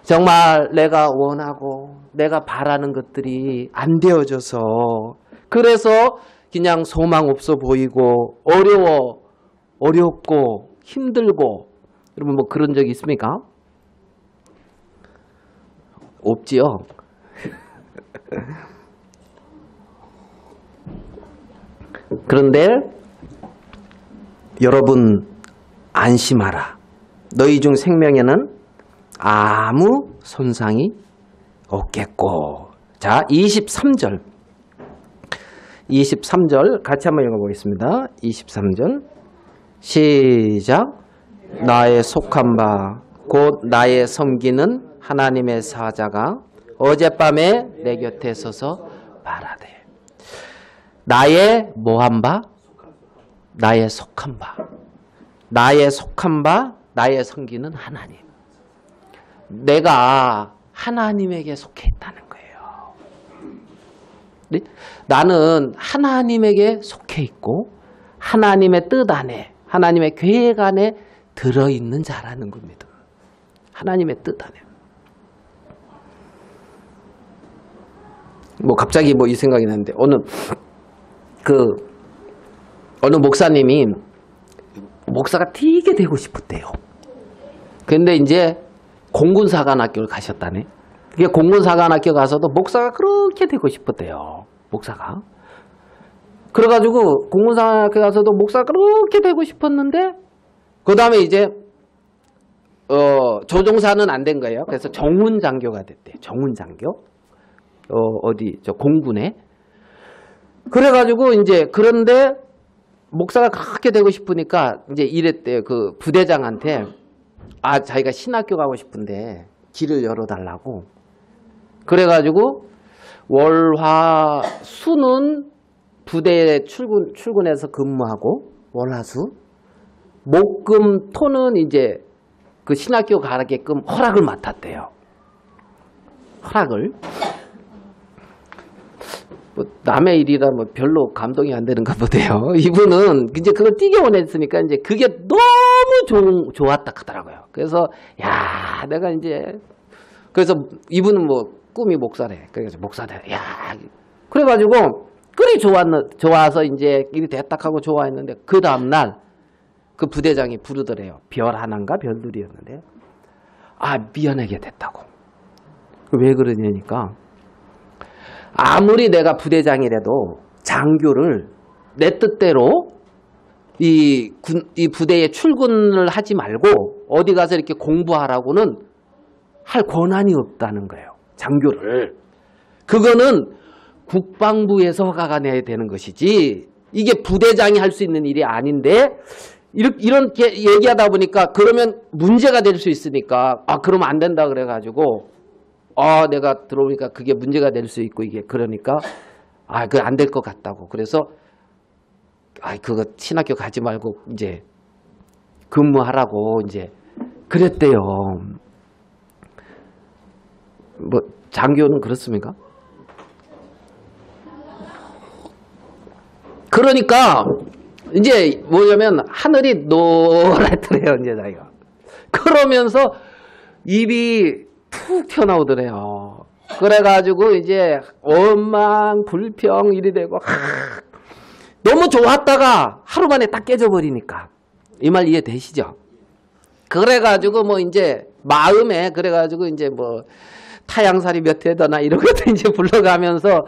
정말 내가 원하고 내가 바라는 것들이 안 되어져서 그래서 그냥 소망 없어 보이고 어렵고 힘들고 여러분 뭐 그런 적 있습니까? 없지요. 그런데 여러분 안심하라. 너희 중 생명에는 아무 손상이 없겠고. 자, 23절. 23절 같이 한번 읽어보겠습니다. 23절 시작. 나의 속한 바 곧 나의 섬기는 하나님의 사자가 어젯밤에 내 곁에 서서 말하되. 나의 뭐한 바? 나의 속한 바. 나의 속한 바, 나의 섬기는 하나님. 내가 하나님에게 속해 있다는 거예요. 네? 나는 하나님에게 속해 있고 하나님의 뜻 안에, 하나님의 계획 안에 들어있는 자라는 겁니다. 하나님의 뜻 안에. 뭐 갑자기 뭐 이 생각이 나는데 어느 목사님이 목사가 되게 되고 싶었대요. 근데 이제 공군사관학교를 가셨다네. 그게 공군사관학교 가서도 목사가 그렇게 되고 싶었대요. 목사가. 그래가지고 공군사관학교 가서도 목사가 그렇게 되고 싶었는데 그 다음에 이제 조종사는 안 된 거예요. 그래서 정훈장교가 됐대요. 정훈장교. 저 공군에. 그래가지고 이제 그런데 목사가 그렇게 되고 싶으니까 이제 이랬대요. 그 부대장한테 자기가 신학교 가고 싶은데 길을 열어달라고. 그래가지고 월화 수는 부대에 출근해서 근무하고 월화수 목금 토는 이제 그 신학교 가게끔 허락을 맡았대요. 허락을. 뭐 남의 일이라 뭐 별로 감동이 안 되는가 보대요. 이분은 이제 그걸 뛰게 원했으니까 이제 그게 너무 좋았다 하더라고요. 그래서 야 내가 이제 그래서 이분은 뭐 꿈이 목사래. 그래서 목사래. 야 그래가지고 그리 좋아서 이제 일이 됐다 하고 좋아했는데 그 다음날 그 부대장이 부르더래요. 별 하나인가 별들이었는데 미안하게 됐다고. 왜 그러냐니까 아무리 내가 부대장이라도 장교를 내 뜻대로 이 부대에 출근을 하지 말고 어디 가서 이렇게 공부하라고는 할 권한이 없다는 거예요. 장교를. 그거는 국방부에서 허가가 내야 되는 것이지 이게 부대장이 할 수 있는 일이 아닌데 이렇게 얘기하다 보니까 그러면 문제가 될 수 있으니까 그러면 안 된다 그래가지고 내가 들어오니까 그게 문제가 될 수 있고 이게 그러니까 그거 안 될 것 같다고. 그래서 그거 신학교 가지 말고 이제 근무하라고 이제 그랬대요. 뭐 장교는 그렇습니까? 그러니까 이제 뭐냐면 하늘이 노랗더래요. 이제 자기가. 그러면서 입이 툭 튀어나오더래요. 그래가지고 이제 원망 불평 일이 되고 너무 좋았다가 하루 만에 딱 깨져버리니까 이 말 이해되시죠? 그래가지고 뭐 이제 마음에 그래가지고 이제 뭐 타양살이 몇 회더나 이런 것도 이제 불러가면서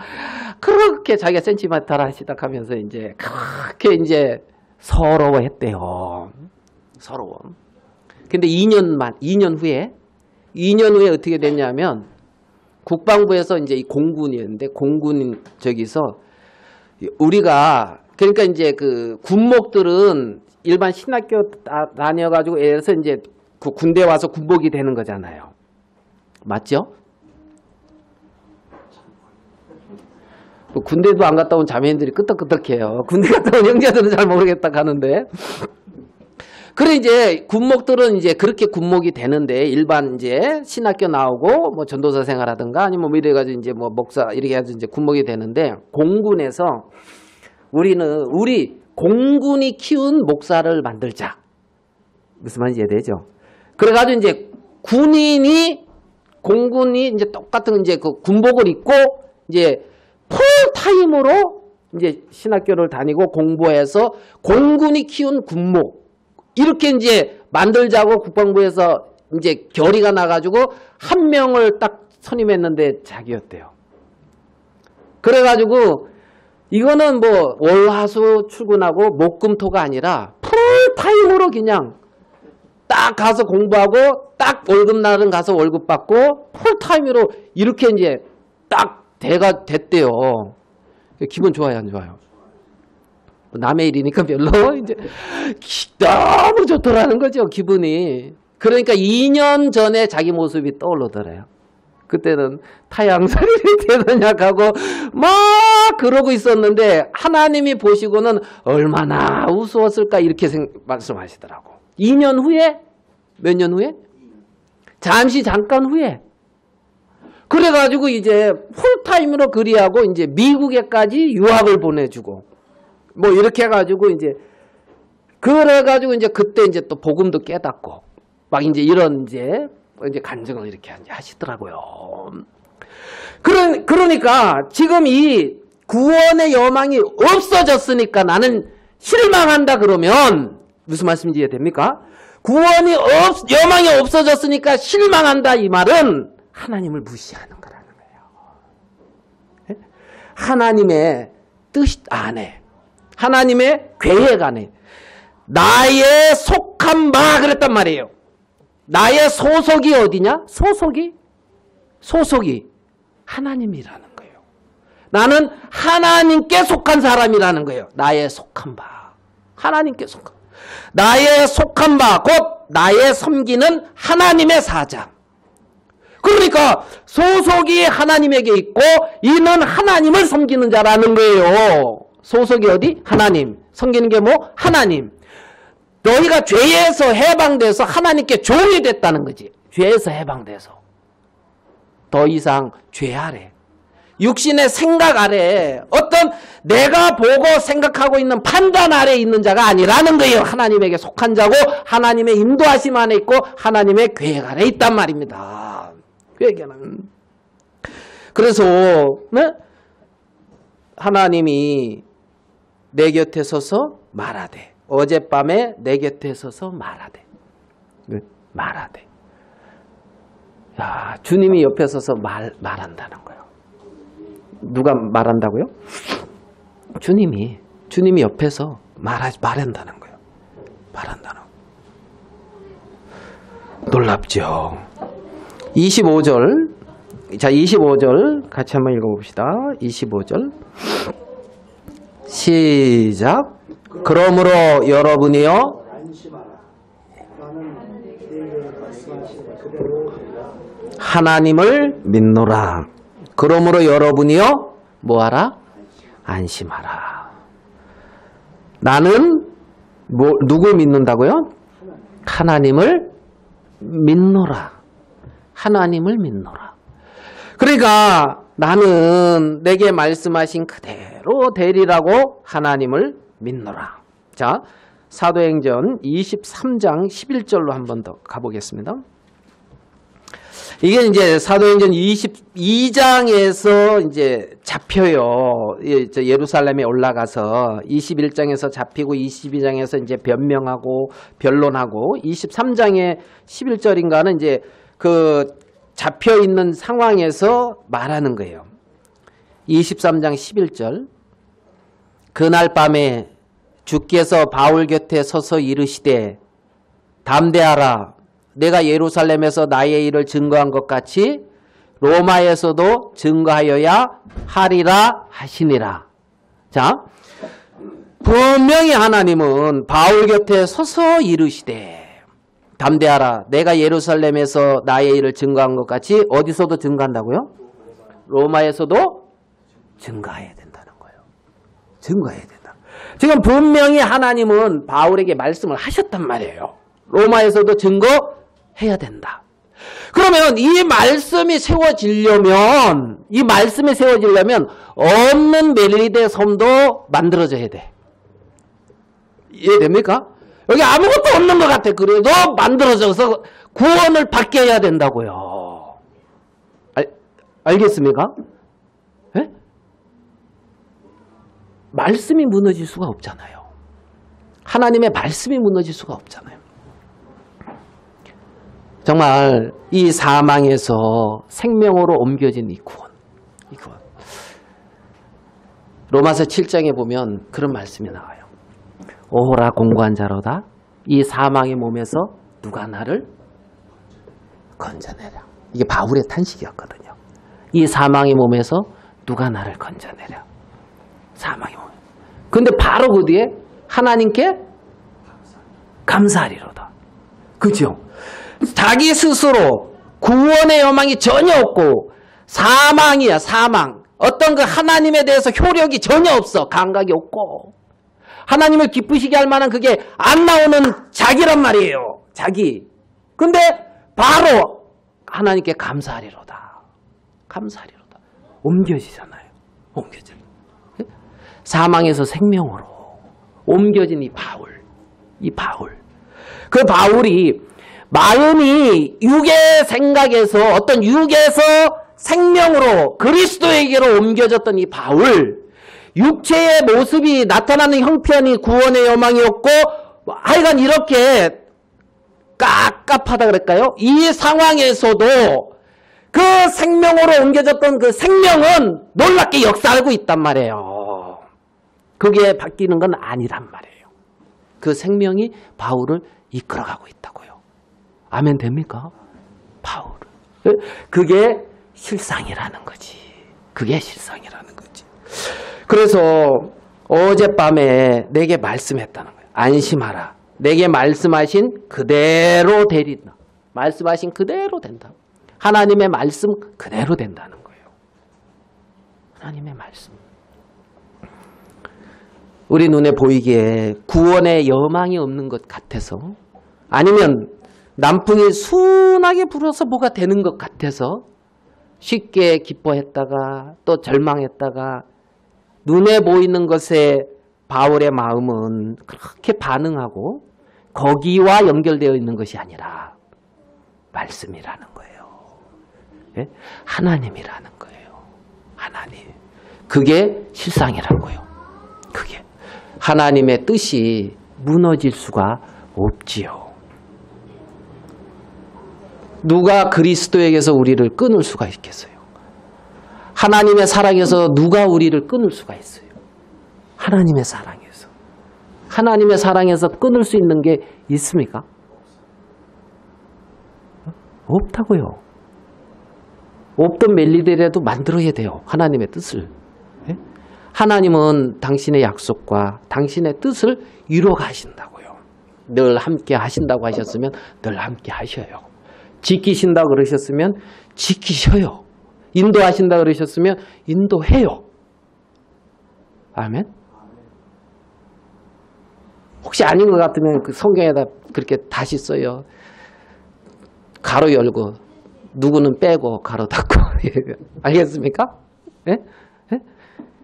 그렇게 자기가 센티멘탈 시작하면서 이제 그렇게 이제 서러워했대요. 서러워. 근데 2년 후에 어떻게 됐냐면 국방부에서 이제 이 공군이었는데 공군 저기서 우리가 그러니까 이제 그 군목들은 일반 신학교 다녀가지고 애에서 이제 그 군대 와서 군복이 되는 거잖아요. 맞죠? 군대도 안 갔다 온 자매님들이 끄떡끄떡해요. 군대 갔다 온 형제들은 잘 모르겠다 하는데. 그래 이제 군목들은 이제 그렇게 군목이 되는데 일반 이제 신학교 나오고 뭐 전도사 생활하든가 아니면 뭐 이래가지고 이제 뭐 목사 이렇게 해서 이제 군목이 되는데 공군에서 우리 공군이 키운 목사를 만들자. 무슨 말인지 이해되죠? 그래가지고 이제 공군이 이제 똑같은 이제 그 군복을 입고 이제 풀타임으로 이제 신학교를 다니고 공부해서 공군이 키운 군목 이렇게 이제 만들자고 국방부에서 이제 결의가 나가지고 한 명을 딱 선임했는데 자기였대요. 그래가지고 이거는 뭐 월화수 출근하고 목금토가 아니라 풀타임으로 그냥 딱 가서 공부하고 딱 월급날은 가서 월급 받고 풀타임으로 이렇게 이제 딱 대가 됐대요. 기분 좋아요, 안 좋아요? 남의 일이니까 별로 이제 너무 좋더라는 거죠, 기분이. 그러니까 2년 전에 자기 모습이 떠오르더래요. 그때는 타양살이를 되느냐고 막 그러고 있었는데 하나님이 보시고는 얼마나 우스웠을까 이렇게 말씀하시더라고. 2년 후에? 몇 년 후에? 잠깐 후에. 그래가지고 이제 풀타임으로 그리하고 이제 미국에까지 유학을 보내주고 뭐 이렇게 해가지고 이제 그래가지고 이제 그때 이제 또 복음도 깨닫고 막 이제 이런 이제 간증을 이렇게 하시더라고요. 그러니까 지금 이 구원의 여망이 없어졌으니까 나는 실망한다 그러면 무슨 말씀인지 이해됩니까? 여망이 없어졌으니까 실망한다 이 말은 하나님을 무시하는 거라는 거예요. 하나님의 뜻 안에 하나님의 계획 안에 나의 속한 바 그랬단 말이에요. 나의 소속이 어디냐? 소속이 하나님이라는 거예요. 나는 하나님께 속한 사람이라는 거예요. 나의 속한 바. 하나님께 속한 나의 속한 바, 곧 나의 섬기는 하나님의 사장. 그러니까 소속이 하나님에게 있고 이는 하나님을 섬기는 자라는 거예요. 소속이 어디? 하나님. 섬기는 게 뭐? 하나님. 너희가 죄에서 해방돼서 하나님께 종이 됐다는 거지. 죄에서 해방돼서. 더 이상 죄 아래. 육신의 생각 아래 어떤 내가 보고 생각하고 있는 판단 아래 있는 자가 아니라는 거예요. 하나님에게 속한 자고 하나님의 인도하심 안에 있고 하나님의 계획 아래 있단 말입니다. 계획에는. 그래서 네? 하나님이 내 곁에 서서 말하되 어젯밤에 내 곁에 서서 말하되 말하되 야, 주님이 옆에 서서 말한다는 거예요. 누가 말한다고요? 주님이 옆에서 말한다는 거예요. 말한다는 거. 놀랍죠. 25절. 자, 25절 같이 한번 읽어봅시다. 25절. 시작. 그러므로 여러분이요. 안심하라. 나는 내게 말씀하신 그대로 하나님을 믿노라. 그러므로 여러분이요. 뭐하라? 안심하라. 나는 누굴 믿는다고요? 하나님을 믿노라. 하나님을 믿노라. 그러니까 나는 내게 말씀하신 그대로 되리라고 하나님을 믿노라. 자, 사도행전 23장 11절로 한 번 더 가보겠습니다. 이게 이제 사도행전 22장에서 이제 잡혀요. 예루살렘에 올라가서 21장에서 잡히고 22장에서 이제 변명하고 변론하고 23장의 11절인가는 이제 그 잡혀 있는 상황에서 말하는 거예요. 23장 11절. 그날 밤에 주께서 바울 곁에 서서 이르시되 담대하라. 내가 예루살렘에서 나의 일을 증거한 것 같이 로마에서도 증거하여야 하리라 하시니라. 자, 분명히 하나님은 바울 곁에 서서 이르시되 담대하라. 내가 예루살렘에서 나의 일을 증거한 것 같이 어디서도 증거한다고요? 로마에서도 증거해야 된다는 거예요. 증거해야 된다. 지금 분명히 하나님은 바울에게 말씀을 하셨단 말이에요. 로마에서도 증거해야 된다. 그러면 이 말씀이 세워지려면 없는 멜리데 섬도 만들어져야 돼. 이해됩니까? 여기 아무것도 없는 것 같아. 그래도 만들어져서 구원을 받게 해야 된다고요. 알겠습니까? 예? 말씀이 무너질 수가 없잖아요. 하나님의 말씀이 무너질 수가 없잖아요. 정말 이 사망에서 생명으로 옮겨진 이 구원. 로마서 7장에 보면 그런 말씀이 나와요. 오호라 공고한 자로다. 이 사망의 몸에서 누가 나를 건져내랴. 이게 바울의 탄식이었거든요. 이 사망의 몸에서 누가 나를 건져내랴. 사망의 몸. 근데 바로 그 뒤에 하나님께 감사하리로다. 그죠? 자기 스스로 구원의 여망이 전혀 없고 사망이야, 사망. 어떤 그 하나님에 대해서 효력이 전혀 없어. 감각이 없고. 하나님을 기쁘시게 할 만한 그게 안 나오는 자기란 말이에요. 자기. 근데 바로 하나님께 감사하리로다. 감사하리로다. 옮겨지잖아요. 옮겨져. 사망에서 생명으로 옮겨진 이 바울. 이 바울. 그 바울이 마음이 육의 생각에서 어떤 육에서 생명으로 그리스도에게로 옮겨졌던 이 바울. 육체의 모습이 나타나는 형편이 구원의 여망이었고 하여간 이렇게 깝깝하다 그럴까요? 이 상황에서도 그 생명으로 옮겨졌던 그 생명은 놀랍게 역사하고 있단 말이에요. 그게 바뀌는 건 아니란 말이에요. 그 생명이 바울을 이끌어가고 있다고요. 아멘 됩니까? 바울. 그게 실상이라는 거지. 그게 실상이라는 거지. 그래서 어젯밤에 내게 말씀했다는 거예요. 안심하라. 내게 말씀하신 그대로 되리다. 말씀하신 그대로 된다. 하나님의 말씀 그대로 된다는 거예요. 하나님의 말씀. 우리 눈에 보이기에 구원의 여망이 없는 것 같아서 아니면 남풍이 순하게 불어서 뭐가 되는 것 같아서 쉽게 기뻐했다가 또 절망했다가 눈에 보이는 것에 바울의 마음은 그렇게 반응하고 거기와 연결되어 있는 것이 아니라 말씀이라는 거예요. 예? 하나님이라는 거예요. 하나님. 그게 실상이라고요. 그게. 하나님의 뜻이 무너질 수가 없지요. 누가 그리스도에게서 우리를 끊을 수가 있겠어요? 하나님의 사랑에서 누가 우리를 끊을 수가 있어요? 하나님의 사랑에서. 하나님의 사랑에서 끊을 수 있는 게 있습니까? 없다고요. 없던 멜리데라도 만들어야 돼요. 하나님의 뜻을. 예? 하나님은 당신의 약속과 당신의 뜻을 이루어 가신다고요. 늘 함께 하신다고 하셨으면 늘 함께 하셔요. 지키신다 그러셨으면 지키셔요. 인도하신다 그러셨으면 인도해요. 아멘? 혹시 아닌 것 같으면 그 성경에다 그렇게 다시 써요. 가로 열고 누구는 빼고 가로 닫고. 알겠습니까? 예? 예?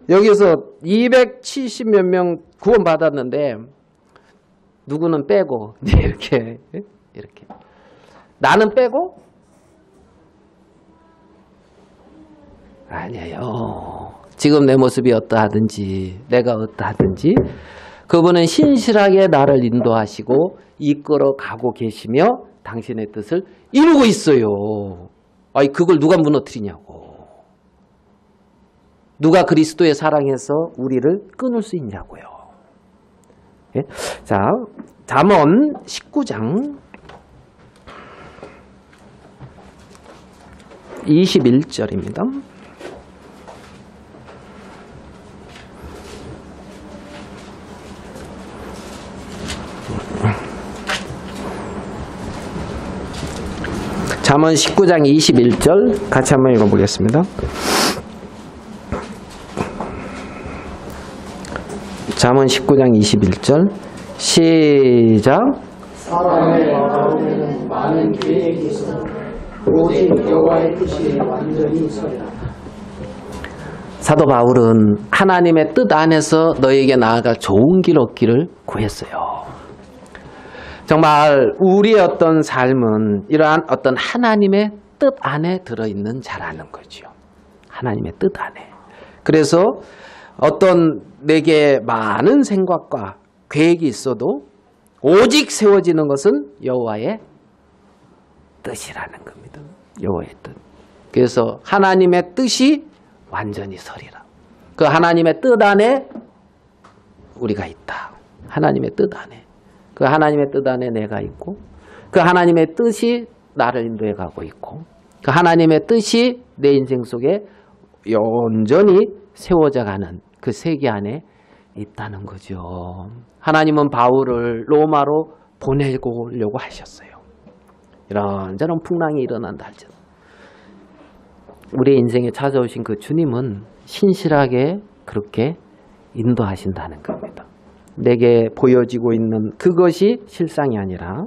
여기서 270몇 명 구원 받았는데 누구는 빼고 이렇게 이렇게 나는 빼고? 아니에요. 지금 내 모습이 어떠하든지 내가 어떠하든지 그분은 신실하게 나를 인도하시고 이끌어 가고 계시며 당신의 뜻을 이루고 있어요. 아니 그걸 누가 무너뜨리냐고. 누가 그리스도의 사랑에서 우리를 끊을 수 있냐고요. 예? 자, 잠언 19장 21절입니다. 잠언 19장 21절 같이 한번 읽어보겠습니다. 잠언 19장 21절 시작. 사람의 마음에는 많은 계획이 있어 오직 여호와의 뜻이 완전히 서리라. 사도 바울은 하나님의 뜻 안에서 너에게 나아갈 좋은 길 얻기를 구했어요. 정말 우리의 어떤 삶은 이러한 어떤 하나님의 뜻 안에 들어있는 자라는 거죠. 하나님의 뜻 안에. 그래서 어떤 내게 많은 생각과 계획이 있어도 오직 세워지는 것은 여호와의 뜻이라는 겁니다. 여호와의 뜻. 그래서 하나님의 뜻이 완전히 서리라. 그 하나님의 뜻 안에 우리가 있다. 하나님의 뜻 안에. 그 하나님의 뜻 안에 내가 있고 그 하나님의 뜻이 나를 인도해 가고 있고 그 하나님의 뜻이 내 인생 속에 온전히 세워져 가는 그 세계 안에 있다는 거죠. 하나님은 바울을 로마로 보내고 오려고 하셨어요. 이런저런 풍랑이 일어난다 할지라도 우리 인생에 찾아오신 그 주님은 신실하게 그렇게 인도하신다는 겁니다. 내게 보여지고 있는 그것이 실상이 아니라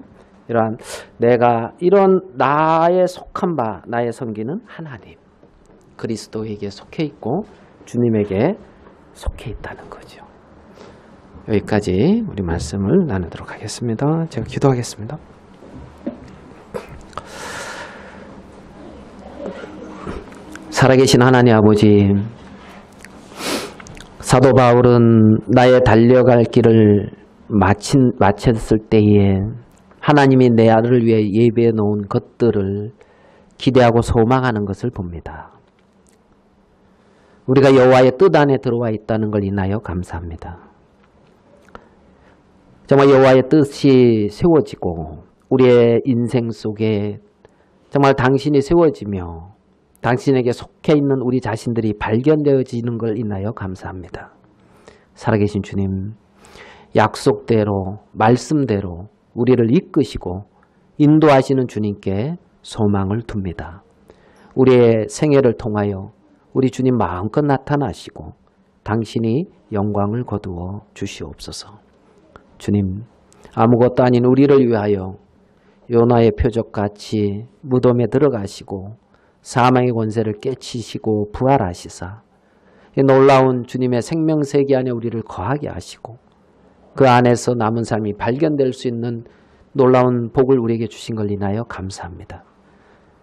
이러한 내가 이런 나의 속한 바 나의 섬기는 하나님 그리스도에게 속해 있고 주님에게 속해 있다는 거죠. 여기까지 우리 말씀을 나누도록 하겠습니다. 제가 기도하겠습니다. 살아계신 하나님 아버지, 사도 바울은 나의 달려갈 길을 마쳤을 때에 하나님이 내 아들을 위해 예배해 놓은 것들을 기대하고 소망하는 것을 봅니다. 우리가 여호와의 뜻 안에 들어와 있다는 걸 인하여 감사합니다. 정말 여호와의 뜻이 세워지고 우리의 인생 속에 정말 당신이 세워지며 당신에게 속해 있는 우리 자신들이 발견되어지는 걸 인하여 감사합니다. 살아계신 주님, 약속대로 말씀대로 우리를 이끄시고 인도하시는 주님께 소망을 둡니다. 우리의 생애를 통하여 우리 주님 마음껏 나타나시고 당신이 영광을 거두어 주시옵소서. 주님, 아무것도 아닌 우리를 위하여 요나의 표적같이 무덤에 들어가시고 사망의 권세를 깨치시고 부활하시사 놀라운 주님의 생명세계 안에 우리를 거하게 하시고 그 안에서 남은 삶이 발견될 수 있는 놀라운 복을 우리에게 주신 걸 인하여 감사합니다.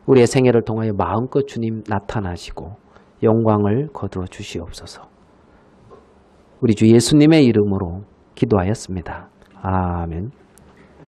우리의 생애를 통하여 마음껏 주님 나타나시고 영광을 거두어 주시옵소서. 우리 주 예수님의 이름으로 기도하였습니다. 아멘.